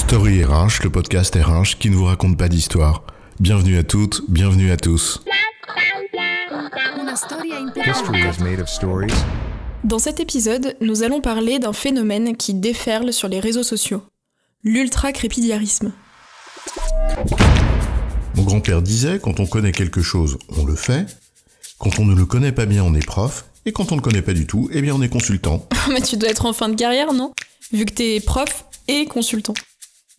Story RH, le podcast RH qui ne vous raconte pas d'histoire. Bienvenue à toutes, bienvenue à tous. History is made of stories. Dans cet épisode, nous allons parler d'un phénomène qui déferle sur les réseaux sociaux. L'ultra-crépidiarisme. Mon grand-père disait, quand on connaît quelque chose, on le fait. Quand on ne le connaît pas bien, on est prof. Et quand on ne le connaît pas du tout, eh bien on est consultant. Mais tu dois être en fin de carrière, non ? Vu que t'es prof et consultant.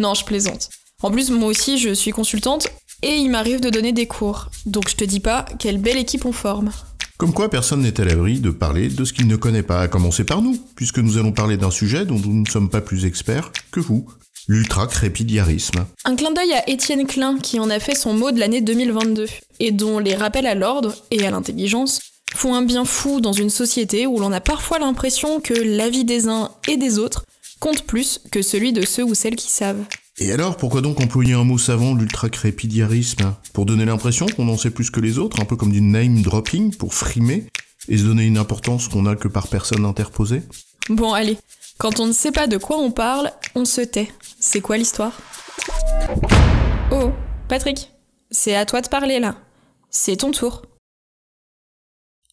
Non, je plaisante. En plus, moi aussi, je suis consultante et il m'arrive de donner des cours. Donc je te dis pas, quelle belle équipe on forme. Comme quoi, personne n'est à l'abri de parler de ce qu'il ne connaît pas, à commencer par nous, puisque nous allons parler d'un sujet dont nous ne sommes pas plus experts que vous. L'ultra-crépidiarisme. Un clin d'œil à Étienne Klein qui en a fait son mot de l'année 2022 et dont les rappels à l'ordre et à l'intelligence font un bien fou dans une société où l'on a parfois l'impression que l'avis des uns et des autres compte plus que celui de ceux ou celles qui savent. Et alors, pourquoi donc employer un mot savant, l'ultra-crépidiarisme ? Pour donner l'impression qu'on en sait plus que les autres, un peu comme du name-dropping, pour frimer, et se donner une importance qu'on n'a que par personne interposée ? Bon, allez, quand on ne sait pas de quoi on parle, on se tait. C'est quoi l'histoire ? Oh, Patrick, c'est à toi de parler là. C'est ton tour.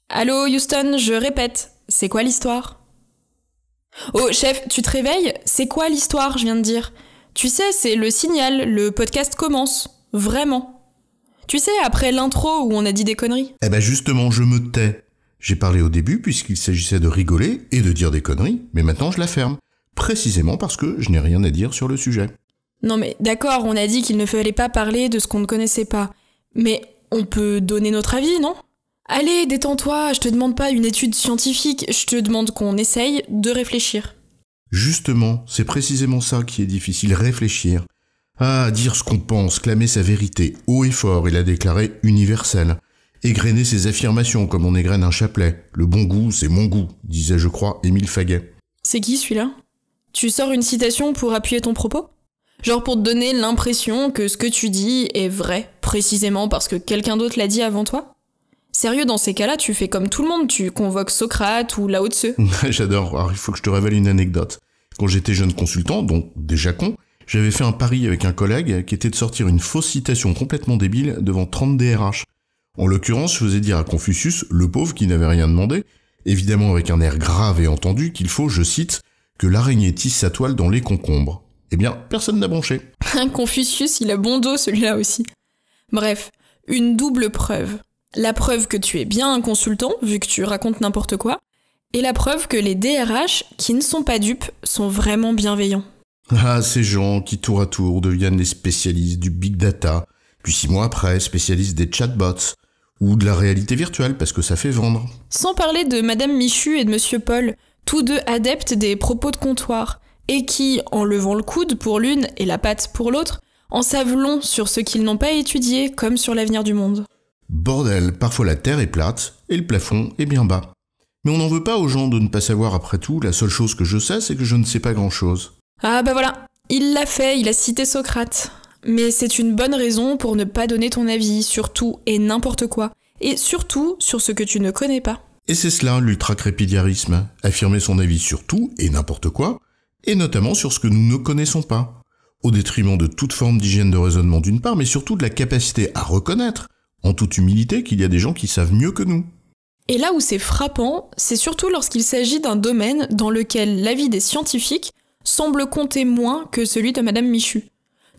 Allô, Houston, je répète, c'est quoi l'histoire ? Oh, chef, tu te réveilles ? C'est quoi l'histoire, je viens de dire ? Tu sais, c'est le signal, le podcast commence. Vraiment. Tu sais, après l'intro où on a dit des conneries ? Eh ben justement, je me tais. J'ai parlé au début puisqu'il s'agissait de rigoler et de dire des conneries, mais maintenant je la ferme. Précisément parce que je n'ai rien à dire sur le sujet. Non mais d'accord, on a dit qu'il ne fallait pas parler de ce qu'on ne connaissait pas. Mais on peut donner notre avis, non ? Allez, détends-toi, je te demande pas une étude scientifique, je te demande qu'on essaye de réfléchir. Justement, c'est précisément ça qui est difficile, réfléchir. Ah, dire ce qu'on pense, clamer sa vérité, haut et fort et la déclarer universelle. Égrener ses affirmations comme on égrène un chapelet. Le bon goût, c'est mon goût, disait, je crois, Émile Faguet. C'est qui celui-là ? Tu sors une citation pour appuyer ton propos ? Genre pour te donner l'impression que ce que tu dis est vrai, précisément parce que quelqu'un d'autre l'a dit avant toi ? Sérieux, dans ces cas-là, tu fais comme tout le monde, tu convoques Socrate ou Lao Tse. J'adore, alors il faut que je te révèle une anecdote. Quand j'étais jeune consultant, donc déjà con, j'avais fait un pari avec un collègue qui était de sortir une fausse citation complètement débile devant 30 DRH. En l'occurrence, je faisais dire à Confucius, le pauvre qui n'avait rien demandé, évidemment avec un air grave et entendu qu'il faut, je cite, que l'araignée tisse sa toile dans les concombres. Eh bien, personne n'a bronché. Confucius, il a bon dos celui-là aussi. Bref, une double preuve. La preuve que tu es bien un consultant, vu que tu racontes n'importe quoi, et la preuve que les DRH, qui ne sont pas dupes, sont vraiment bienveillants. Ah, ces gens qui tour à tour deviennent les spécialistes du big data, puis 6 mois après, spécialistes des chatbots, ou de la réalité virtuelle, parce que ça fait vendre. Sans parler de Madame Michu et de Monsieur Paul, tous deux adeptes des propos de comptoir, et qui, en levant le coude pour l'une et la patte pour l'autre, en savent long sur ce qu'ils n'ont pas étudié comme sur l'avenir du monde. Bordel, parfois la terre est plate, et le plafond est bien bas. Mais on n'en veut pas aux gens de ne pas savoir après tout, la seule chose que je sais, c'est que je ne sais pas grand-chose. Ah bah voilà, il l'a fait, il a cité Socrate. Mais c'est une bonne raison pour ne pas donner ton avis sur tout et n'importe quoi, et surtout sur ce que tu ne connais pas. Et c'est cela, l'ultra-crépidiarisme, affirmer son avis sur tout et n'importe quoi, et notamment sur ce que nous ne connaissons pas, au détriment de toute forme d'hygiène de raisonnement d'une part, mais surtout de la capacité à reconnaître, en toute humilité, qu'il y a des gens qui savent mieux que nous. Et là où c'est frappant, c'est surtout lorsqu'il s'agit d'un domaine dans lequel l'avis des scientifiques semble compter moins que celui de Madame Michu.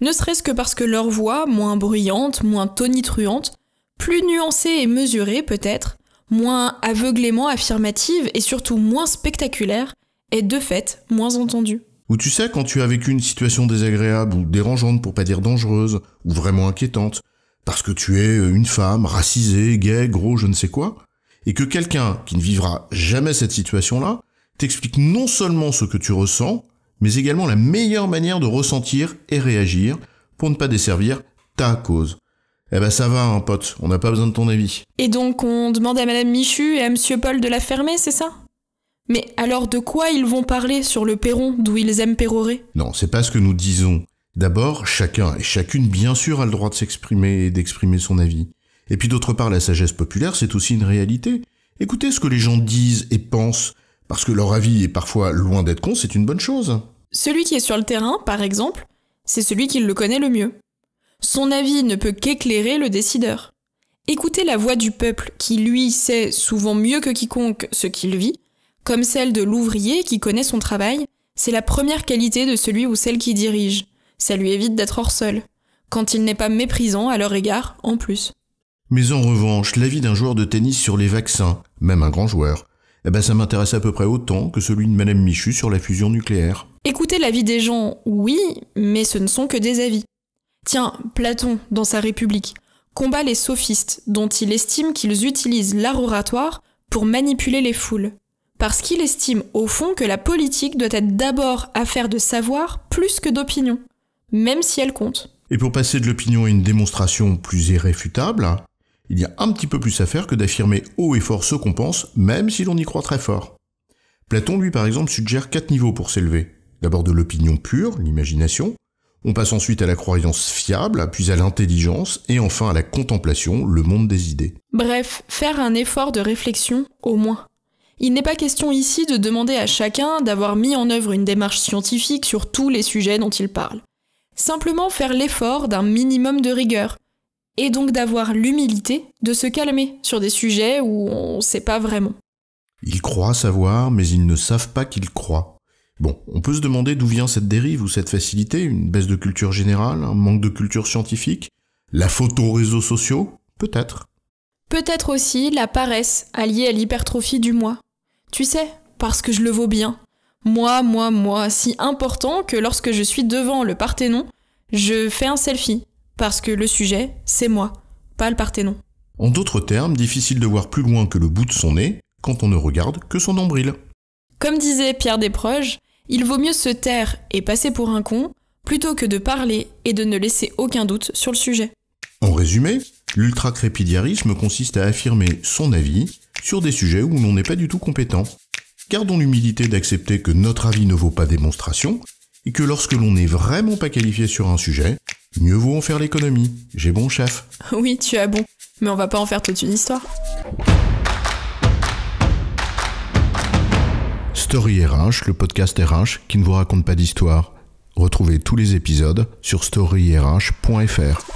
Ne serait-ce que parce que leur voix, moins bruyante, moins tonitruante, plus nuancée et mesurée peut-être, moins aveuglément affirmative et surtout moins spectaculaire, est de fait moins entendue. Ou tu sais, quand tu as vécu une situation désagréable ou dérangeante pour pas dire dangereuse, ou vraiment inquiétante, parce que tu es une femme, racisée, gay, gros, je ne sais quoi, et que quelqu'un qui ne vivra jamais cette situation-là t'explique non seulement ce que tu ressens, mais également la meilleure manière de ressentir et réagir pour ne pas desservir ta cause. Eh ben ça va, hein, pote, on n'a pas besoin de ton avis. Et donc on demande à Madame Michu et à Monsieur Paul de la fermer, c'est ça ? Mais alors de quoi ils vont parler sur le perron d'où ils aiment pérorer ? Non, c'est pas ce que nous disons. D'abord, chacun et chacune, bien sûr, a le droit de s'exprimer et d'exprimer son avis. Et puis d'autre part, la sagesse populaire, c'est aussi une réalité. Écoutez ce que les gens disent et pensent, parce que leur avis est parfois loin d'être con, c'est une bonne chose. Celui qui est sur le terrain, par exemple, C'est celui qui le connaît le mieux. Son avis ne peut qu'éclairer le décideur. Écouter la voix du peuple qui, lui, sait souvent mieux que quiconque ce qu'il vit, comme celle de l'ouvrier qui connaît son travail, c'est la première qualité de celui ou celle qui dirige. Ça lui évite d'être hors sol, quand il n'est pas méprisant à leur égard, en plus. Mais en revanche, l'avis d'un joueur de tennis sur les vaccins, même un grand joueur, ça m'intéresse à peu près autant que celui de Madame Michu sur la fusion nucléaire. Écouter l'avis des gens, oui, mais ce ne sont que des avis. Tiens, Platon, dans sa République, combat les sophistes, dont il estime qu'ils utilisent l'art oratoire pour manipuler les foules. Parce qu'il estime, au fond, que la politique doit être d'abord affaire de savoir plus que d'opinion, même si elle compte. Et pour passer de l'opinion à une démonstration plus irréfutable, il y a un petit peu plus à faire que d'affirmer haut et fort ce qu'on pense, même si l'on y croit très fort. Platon, lui, par exemple, suggère 4 niveaux pour s'élever. D'abord de l'opinion pure, l'imagination. On passe ensuite à la croyance fiable, puis à l'intelligence, et enfin à la contemplation, le monde des idées. Bref, faire un effort de réflexion, au moins. Il n'est pas question ici de demander à chacun d'avoir mis en œuvre une démarche scientifique sur tous les sujets dont il parle. Simplement faire l'effort d'un minimum de rigueur, et donc d'avoir l'humilité de se calmer sur des sujets où on ne sait pas vraiment. Ils croient savoir, mais ils ne savent pas qu'ils croient. Bon, on peut se demander d'où vient cette dérive ou cette facilité, une baisse de culture générale, un manque de culture scientifique, la faute aux réseaux sociaux, peut-être. Peut-être aussi la paresse alliée à l'hypertrophie du moi. Tu sais, parce que je le vaux bien. Moi, si important que lorsque je suis devant le Parthénon, je fais un selfie. Parce que le sujet, c'est moi, pas le Parthénon. En d'autres termes, difficile de voir plus loin que le bout de son nez quand on ne regarde que son nombril. Comme disait Pierre Desproges, il vaut mieux se taire et passer pour un con, plutôt que de parler et de ne laisser aucun doute sur le sujet. En résumé, l'ultracrépidiarisme consiste à affirmer son avis sur des sujets où l'on n'est pas du tout compétent. Gardons l'humilité d'accepter que notre avis ne vaut pas démonstration, et que lorsque l'on n'est vraiment pas qualifié sur un sujet, mieux vaut en faire l'économie. J'ai bon, chef. Oui, tu as bon, mais on va pas en faire toute une histoire. Story RH, le podcast RH qui ne vous raconte pas d'histoire. Retrouvez tous les épisodes sur storyrh.fr.